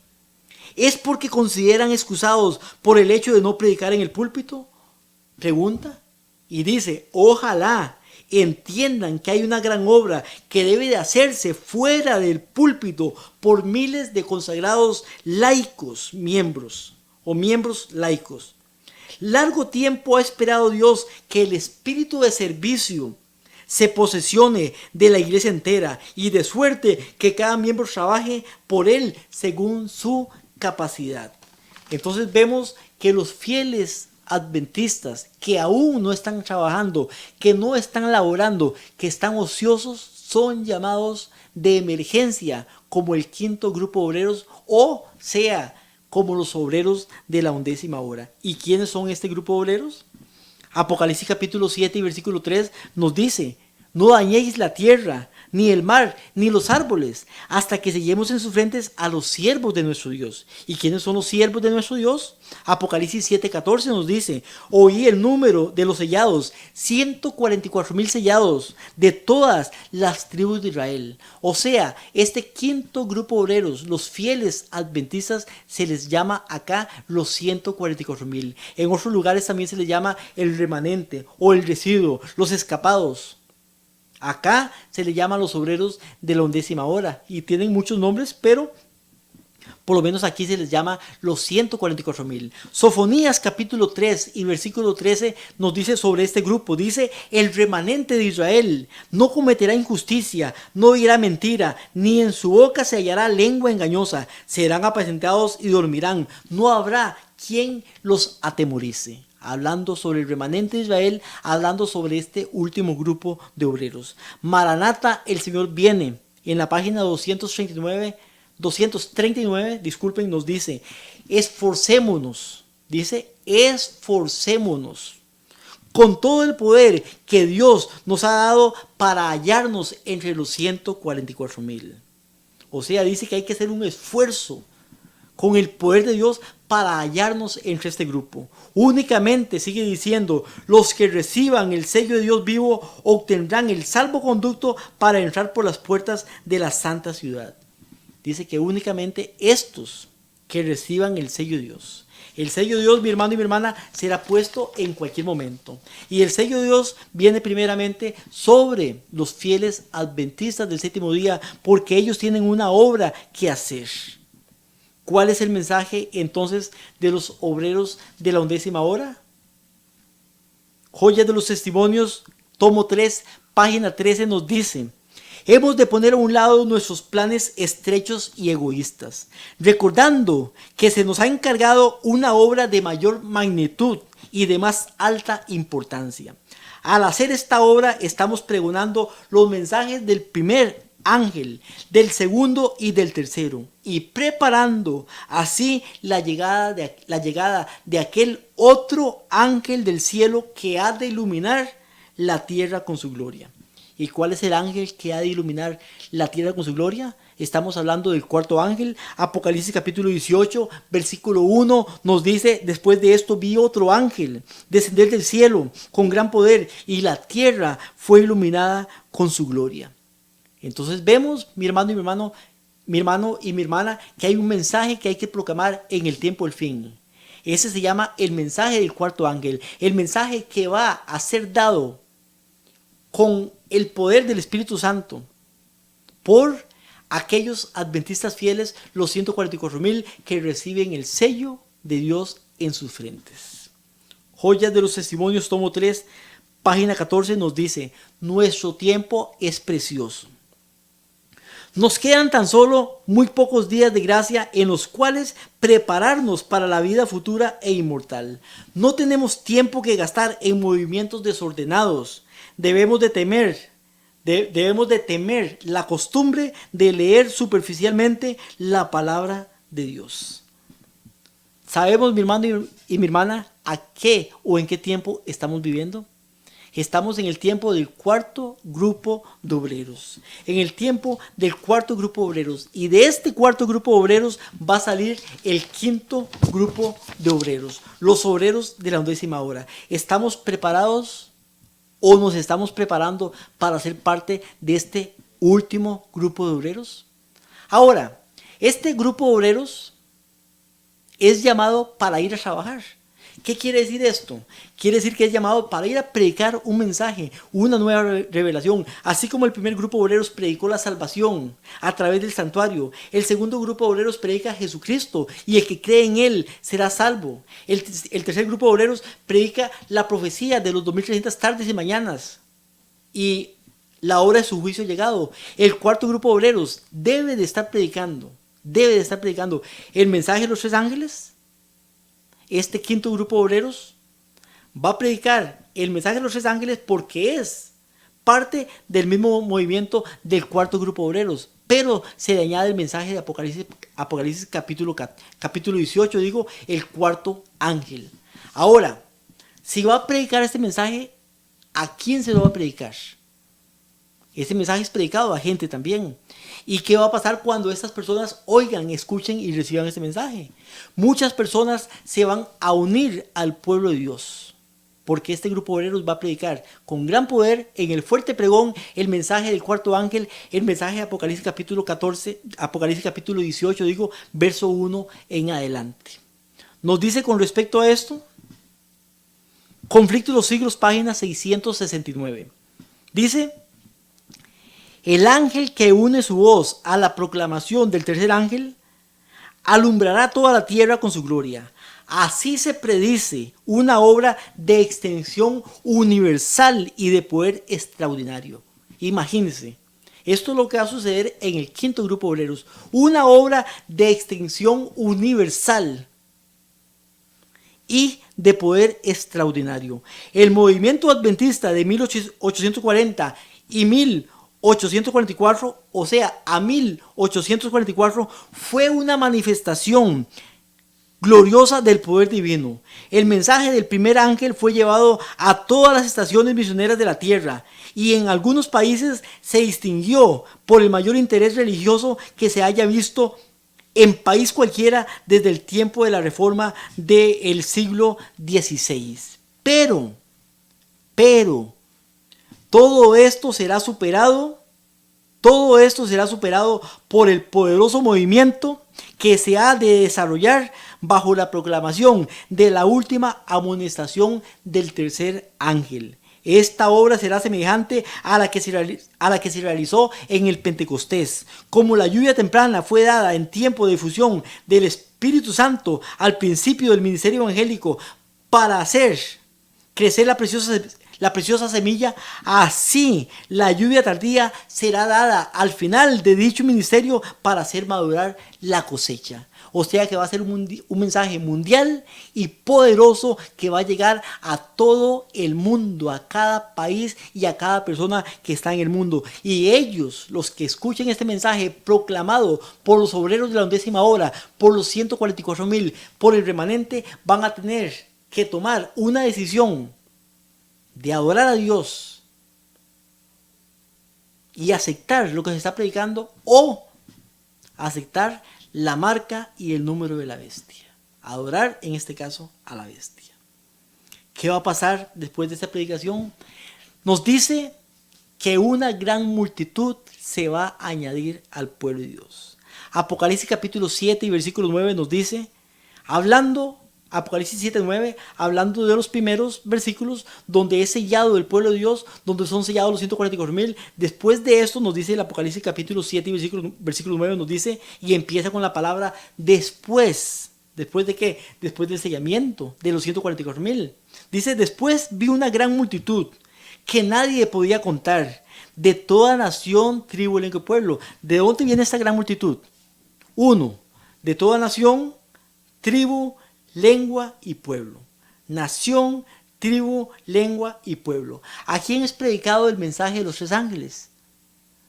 ¿Es porque consideran excusados por el hecho de no predicar en el púlpito? Pregunta. Y dice, ojalá entiendan que hay una gran obra que debe de hacerse fuera del púlpito por miles de consagrados laicos, miembros laicos. Largo tiempo ha esperado Dios que el espíritu de servicio se posesione de la iglesia entera, y de suerte que cada miembro trabaje por él según su capacidad. Entonces vemos que los fieles adventistas que aún no están trabajando, que no están laborando, que están ociosos, son llamados de emergencia como el quinto grupo de obreros, o sea, como los obreros de la 11ª hora. ¿Y quiénes son este grupo de obreros? Apocalipsis capítulo 7 y versículo 3 nos dice, no dañéis la tierra, ni el mar, ni los árboles, hasta que sellemos en sus frentes a los siervos de nuestro Dios. ¿Y quiénes son los siervos de nuestro Dios? Apocalipsis 7:14 nos dice, oí el número de los sellados, 144,000 sellados de todas las tribus de Israel. O sea, este quinto grupo de obreros, los fieles adventistas, se les llama acá los 144,000. En otros lugares también se les llama el remanente o el residuo, los escapados. Acá se le llama a los obreros de la 11ª hora, y tienen muchos nombres, pero por lo menos aquí se les llama los 144,000. Sofonías capítulo 3 y versículo 13 nos dice sobre este grupo. Dice, el remanente de Israel no cometerá injusticia, no dirá mentira, ni en su boca se hallará lengua engañosa. Serán apacentados y dormirán. No habrá quien los atemorice. Hablando sobre el remanente de Israel, hablando sobre este último grupo de obreros. Maranata, el Señor viene. En la página 239, nos dice, esforcémonos, con todo el poder que Dios nos ha dado para hallarnos entre los 144,000. O sea, dice que hay que hacer un esfuerzo con el poder de Dios para hallarnos entre este grupo. Únicamente, sigue diciendo, los que reciban el sello de Dios vivo obtendrán el salvoconducto para entrar por las puertas de la santa ciudad. Dice que únicamente estos que reciban el sello de Dios. El sello de Dios, mi hermano y mi hermana, será puesto en cualquier momento. Y el sello de Dios viene primeramente sobre los fieles adventistas del séptimo día, porque ellos tienen una obra que hacer. ¿Cuál es el mensaje entonces de los obreros de la 11ª hora? Joyas de los Testimonios, tomo 3, página 13 nos dice: hemos de poner a un lado nuestros planes estrechos y egoístas, recordando que se nos ha encargado una obra de mayor magnitud y de más alta importancia. Al hacer esta obra estamos pregonando los mensajes del primer ángel, del segundo y del tercero, y preparando así la llegada de aquel otro ángel del cielo que ha de iluminar la tierra con su gloria. ¿Y cuál es el ángel que ha de iluminar la tierra con su gloria? Estamos hablando del cuarto ángel. Apocalipsis capítulo 18, versículo 1 nos dice: después de esto vi otro ángel descender del cielo con gran poder, y la tierra fue iluminada con su gloria. Entonces vemos, mi hermano y mi hermana, que hay un mensaje que hay que proclamar en el tiempo del fin. Ese se llama el mensaje del cuarto ángel, el mensaje que va a ser dado con el poder del Espíritu Santo por aquellos adventistas fieles, los 144,000 que reciben el sello de Dios en sus frentes. Joyas de los Testimonios, tomo 3, página 14 nos dice: nuestro tiempo es precioso. Nos quedan tan solo muy pocos días de gracia en los cuales prepararnos para la vida futura e inmortal. No tenemos tiempo que gastar en movimientos desordenados. Debemos de temer la costumbre de leer superficialmente la palabra de Dios. ¿Sabemos, mi hermano y mi hermana, a qué o en qué tiempo estamos viviendo? Estamos en el tiempo del cuarto grupo de obreros. En el tiempo del cuarto grupo de obreros. Y de este cuarto grupo de obreros va a salir el quinto grupo de obreros. Los obreros de la 11ª hora. ¿Estamos preparados o nos estamos preparando para ser parte de este último grupo de obreros? Ahora, este grupo de obreros es llamado para ir a trabajar. ¿Qué quiere decir esto? Quiere decir que es llamado para ir a predicar un mensaje, una nueva revelación. Así como el primer grupo de obreros predicó la salvación a través del santuario, el segundo grupo de obreros predica a Jesucristo y el que cree en Él será salvo. El tercer grupo de obreros predica la profecía de los 2300 tardes y mañanas y la hora de su juicio ha llegado. El cuarto grupo de obreros debe de estar predicando el mensaje de los 3 ángeles. Este quinto grupo de obreros va a predicar el mensaje de los 3 ángeles porque es parte del mismo movimiento del cuarto grupo de obreros, pero se le añade el mensaje de Apocalipsis capítulo 18, el cuarto ángel. Ahora, si va a predicar este mensaje, ¿a quién se lo va a predicar? Este mensaje es predicado a gente también. ¿Y qué va a pasar cuando estas personas oigan, escuchen y reciban este mensaje? Muchas personas se van a unir al pueblo de Dios, porque este grupo de obreros va a predicar con gran poder en el fuerte pregón el mensaje del cuarto ángel, el mensaje de Apocalipsis capítulo 18, verso 1 en adelante. Nos dice con respecto a esto, Conflicto de los Siglos, página 669. Dice: el ángel que une su voz a la proclamación del tercer ángel alumbrará toda la tierra con su gloria. Así se predice una obra de extensión universal y de poder extraordinario. Imagínense, esto es lo que va a suceder en el quinto grupo de obreros. Una obra de extensión universal y de poder extraordinario. El movimiento adventista de 1840 y 1844, o sea, a 1844, fue una manifestación gloriosa del poder divino. El mensaje del primer ángel fue llevado a todas las estaciones misioneras de la tierra y en algunos países se distinguió por el mayor interés religioso que se haya visto en país cualquiera desde el tiempo de la reforma del siglo XVI. Pero, todo esto será superado por el poderoso movimiento que se ha de desarrollar bajo la proclamación de la última amonestación del tercer ángel. Esta obra será semejante a la que se realizó en el Pentecostés. Como la lluvia temprana fue dada en tiempo de difusión del Espíritu Santo al principio del ministerio evangélico para hacer crecer la preciosa semilla, así la lluvia tardía será dada al final de dicho ministerio para hacer madurar la cosecha. O sea que va a ser un mensaje mundial y poderoso que va a llegar a todo el mundo, a cada país y a cada persona que está en el mundo. Y ellos, los que escuchen este mensaje proclamado por los obreros de la 11ª hora, por los 144,000, por el remanente, van a tener que tomar una decisión de adorar a Dios y aceptar lo que se está predicando, o aceptar la marca y el número de la bestia. Adorar, en este caso, a la bestia. ¿Qué va a pasar después de esta predicación? Nos dice que una gran multitud se va a añadir al pueblo de Dios. Apocalipsis capítulo 7 y versículo 9 nos dice, Apocalipsis 7:9, hablando de los primeros versículos donde es sellado el pueblo de Dios, donde son sellados los 144,000. Después de esto nos dice el Apocalipsis capítulo 7 y versículo 9 nos dice, y empieza con la palabra después. ¿Después de qué? Después del sellamiento de los 144,000. Dice, después vi una gran multitud que nadie podía contar, de toda nación, tribu, lengua y pueblo. ¿De dónde viene esta gran multitud? 1. De toda nación, tribu, lengua y pueblo. Nación, tribu, lengua y pueblo. ¿A quién es predicado el mensaje de los 3 ángeles?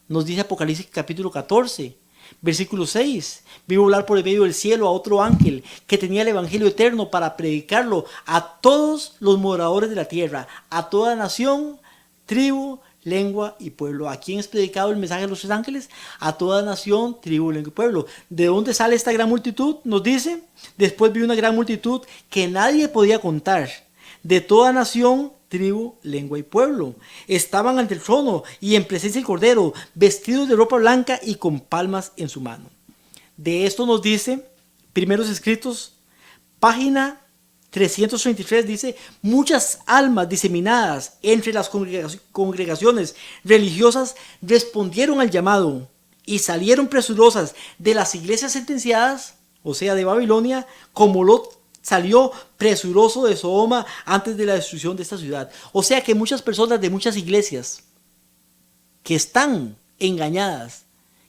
Nos dice Apocalipsis capítulo 14, versículo 6. Vi volar por el medio del cielo a otro ángel que tenía el evangelio eterno para predicarlo a todos los moradores de la tierra, a toda nación, tribu, lengua y pueblo. ¿A quién es predicado el mensaje de los 3 ángeles? A toda nación, tribu, lengua y pueblo. ¿De dónde sale esta gran multitud? Nos dice, después vi una gran multitud que nadie podía contar, de toda nación, tribu, lengua y pueblo. Estaban ante el trono y en presencia del Cordero, vestidos de ropa blanca y con palmas en su mano. De esto nos dice, Primeros Escritos, página 333, dice, muchas almas diseminadas entre las congregaciones religiosas respondieron al llamado y salieron presurosas de las iglesias sentenciadas, o sea, de Babilonia, como Lot salió presuroso de Sodoma antes de la destrucción de esta ciudad. O sea que muchas personas de muchas iglesias que están engañadas,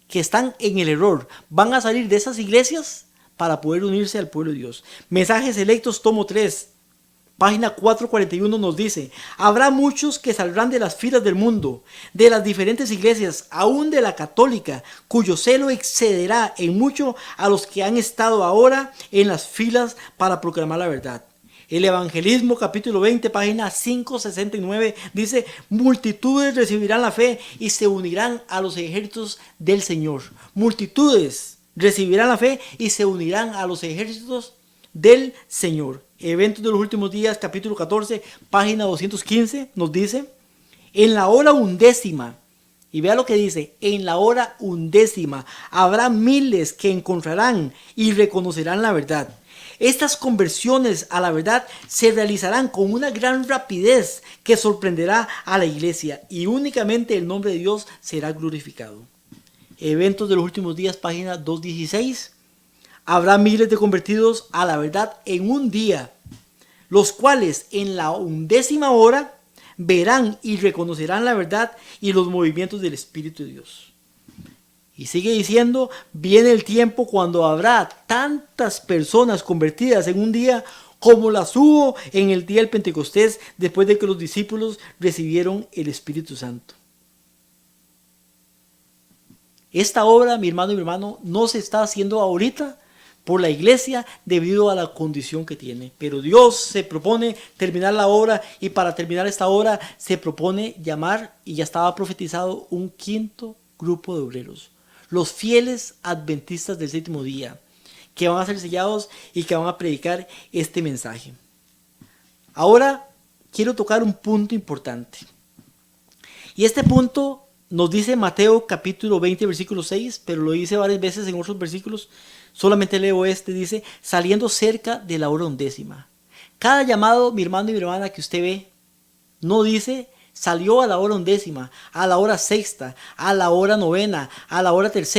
que están en el error, van a salir de esas iglesias para poder unirse al pueblo de Dios. Mensajes Selectos, tomo 3, página 441 nos dice, habrá muchos que saldrán de las filas del mundo, de las diferentes iglesias, aún de la católica, cuyo celo excederá en mucho a los que han estado ahora en las filas para proclamar la verdad. El Evangelismo, capítulo 20, página 569, dice, multitudes recibirán la fe y se unirán a los ejércitos del Señor. Multitudes recibirán la fe y se unirán a los ejércitos del Señor. Eventos de los últimos días, capítulo 14, página 215, nos dice, en la hora 11, y vea lo que dice, en la hora 11 habrá miles que encontrarán y reconocerán la verdad. Estas conversiones a la verdad se realizarán con una gran rapidez que sorprenderá a la iglesia y únicamente el nombre de Dios será glorificado. Eventos de los últimos días, página 216. Habrá miles de convertidos a la verdad en un día, los cuales en la 11 hora verán y reconocerán la verdad y los movimientos del Espíritu de Dios. Y sigue diciendo, viene el tiempo cuando habrá tantas personas convertidas en un día como las hubo en el día del Pentecostés, después de que los discípulos recibieron el Espíritu Santo. Esta obra, mi hermano y mi hermano, no se está haciendo ahorita por la iglesia debido a la condición que tiene. Pero Dios se propone terminar la obra y para terminar esta obra se propone llamar, y ya estaba profetizado, un 5.º grupo de obreros. Los fieles adventistas del 7º día. que van a ser sellados y que van a predicar este mensaje. Ahora quiero tocar un punto importante. Y este punto nos dice Mateo capítulo 20 versículo 6, pero lo dice varias veces en otros versículos. Solamente leo este, dice, saliendo cerca de la hora 11. Cada llamado, mi hermano y mi hermana, que usted ve, no dice salió a la hora 11, a la hora 6, a la hora 9, a la hora 3.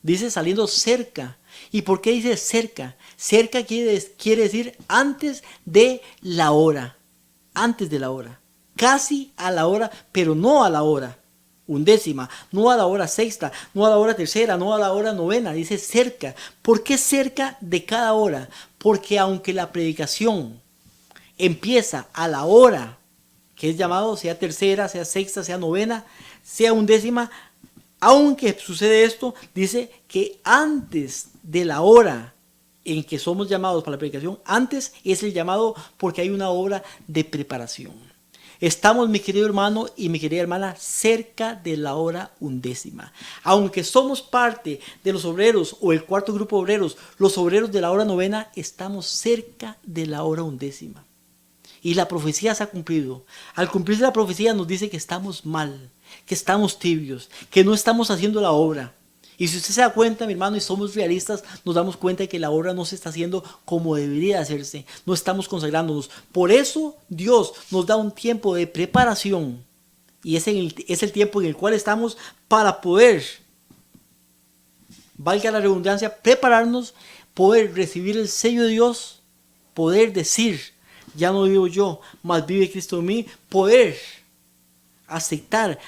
Dice saliendo cerca. ¿Y por qué dice cerca? Cerca quiere decir antes de la hora. Antes de la hora. Casi a la hora, pero no a la hora 11, no a la hora 6, no a la hora 3, no a la hora 9. Dice cerca. ¿Por qué cerca de cada hora? Porque aunque la predicación empieza a la hora que es llamado, sea 3, sea 6, sea 9, sea 11, aunque sucede esto, dice que antes de la hora en que somos llamados para la predicación, antes es el llamado porque hay una obra de preparación. Estamos, mi querido hermano y mi querida hermana, cerca de la hora 11. Aunque somos parte de los obreros o el cuarto grupo de obreros, los obreros de la hora 9, estamos cerca de la hora 11. Y la profecía se ha cumplido. Al cumplirse la profecía nos dice que estamos mal, que estamos tibios, que no estamos haciendo la obra. Y si usted se da cuenta, mi hermano, y somos realistas, nos damos cuenta de que la obra no se está haciendo como debería hacerse. No estamos consagrándonos. Por eso Dios nos da un tiempo de preparación. Y es el tiempo en el cual estamos para poder, valga la redundancia, prepararnos, poder recibir el sello de Dios, poder decir, ya no vivo yo, mas vive Cristo en mí, poder aceptar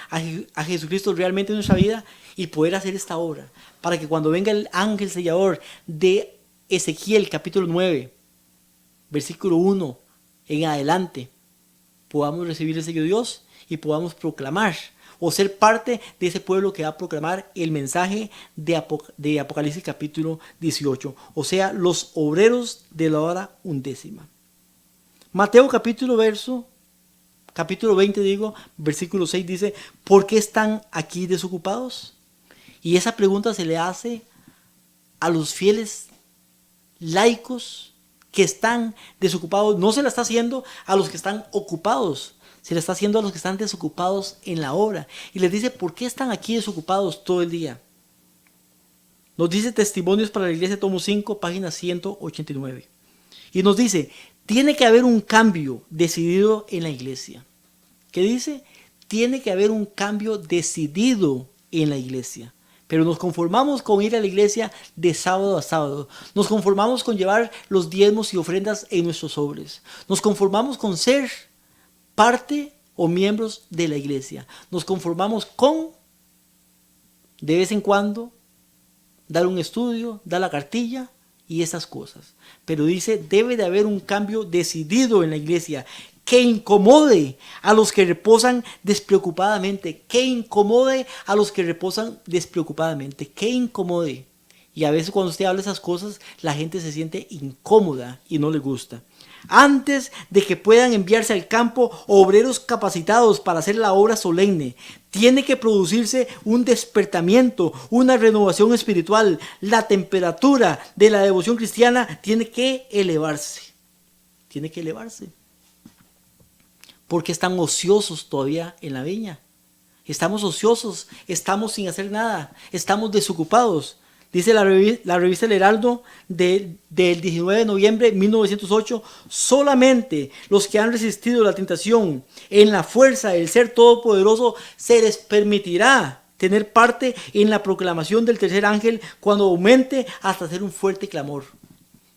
a Jesucristo realmente en nuestra vida y poder hacer esta obra, para que cuando venga el ángel sellador de Ezequiel capítulo 9, versículo 1 en adelante, podamos recibir el sello de Dios y podamos proclamar o ser parte de ese pueblo que va a proclamar el mensaje de Apocalipsis capítulo 18, o sea, los obreros de la hora 11. Mateo capítulo 20, versículo 6 dice, ¿por qué están aquí desocupados? Y esa pregunta se le hace a los fieles laicos que están desocupados. No se la está haciendo a los que están ocupados, se le está haciendo a los que están desocupados en la obra. Y les dice, ¿por qué están aquí desocupados todo el día? Nos dice Testimonios para la Iglesia, tomo 5, página 189. Y nos dice, tiene que haber un cambio decidido en la iglesia. ¿Qué dice? Tiene que haber un cambio decidido en la iglesia. Pero nos conformamos con ir a la iglesia de sábado a sábado. Nos conformamos con llevar los diezmos y ofrendas en nuestros sobres. Nos conformamos con ser parte o miembros de la iglesia. Nos conformamos con, de vez en cuando, dar un estudio, dar la cartilla y esas cosas. Pero dice, debe de haber un cambio decidido en la iglesia que incomode a los que reposan despreocupadamente, que incomode a los que reposan despreocupadamente, que incomode. Y a veces cuando usted habla esas cosas, la gente se siente incómoda y no le gusta. Antes de que puedan enviarse al campo obreros capacitados para hacer la obra solemne, tiene que producirse un despertamiento, una renovación espiritual. La temperatura de la devoción cristiana tiene que elevarse. Tiene que elevarse. Porque están ociosos todavía en la viña. Estamos ociosos, estamos sin hacer nada, estamos desocupados. Dice la revista El Heraldo del 19 de noviembre de 1908, solamente los que han resistido la tentación en la fuerza del Ser Todopoderoso se les permitirá tener parte en la proclamación del tercer ángel cuando aumente hasta hacer un fuerte clamor.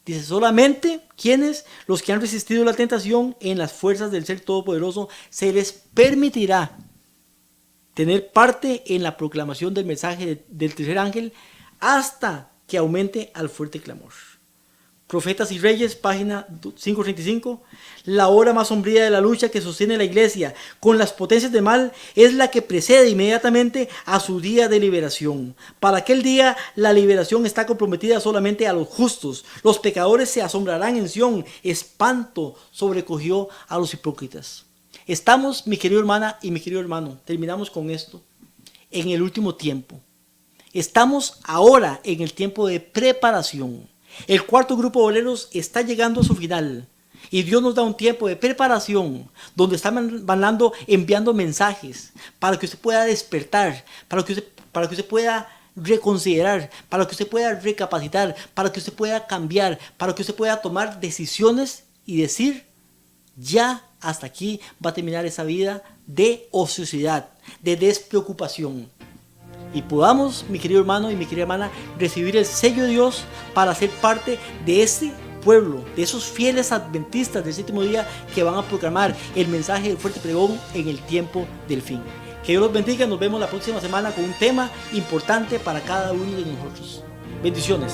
Dice, solamente quienes, los que han resistido la tentación en las fuerzas del Ser Todopoderoso, se les permitirá tener parte en la proclamación del mensaje del tercer ángel hasta que aumente al fuerte clamor. Profetas y Reyes, página 535. La hora más sombría de la lucha que sostiene la iglesia con las potencias de mal es la que precede inmediatamente a su día de liberación. Para aquel día la liberación está comprometida solamente a los justos. Los pecadores se asombrarán en Sión. Espanto sobrecogió a los hipócritas. Estamos, mi querida hermana y mi querido hermano, terminamos con esto, en el último tiempo. Estamos ahora en el tiempo de preparación. El cuarto grupo de obreros está llegando a su final. Y Dios nos da un tiempo de preparación donde están enviando mensajes para que usted pueda despertar, para que usted pueda reconsiderar, para que usted pueda recapacitar, para que usted pueda cambiar, para que usted pueda tomar decisiones y decir, ya hasta aquí va a terminar esa vida de ociosidad, de despreocupación. Y podamos, mi querido hermano y mi querida hermana, recibir el sello de Dios para ser parte de este pueblo, de esos fieles adventistas del séptimo día que van a proclamar el mensaje del fuerte pregón en el tiempo del fin. Que Dios los bendiga, nos vemos la próxima semana con un tema importante para cada uno de nosotros. Bendiciones.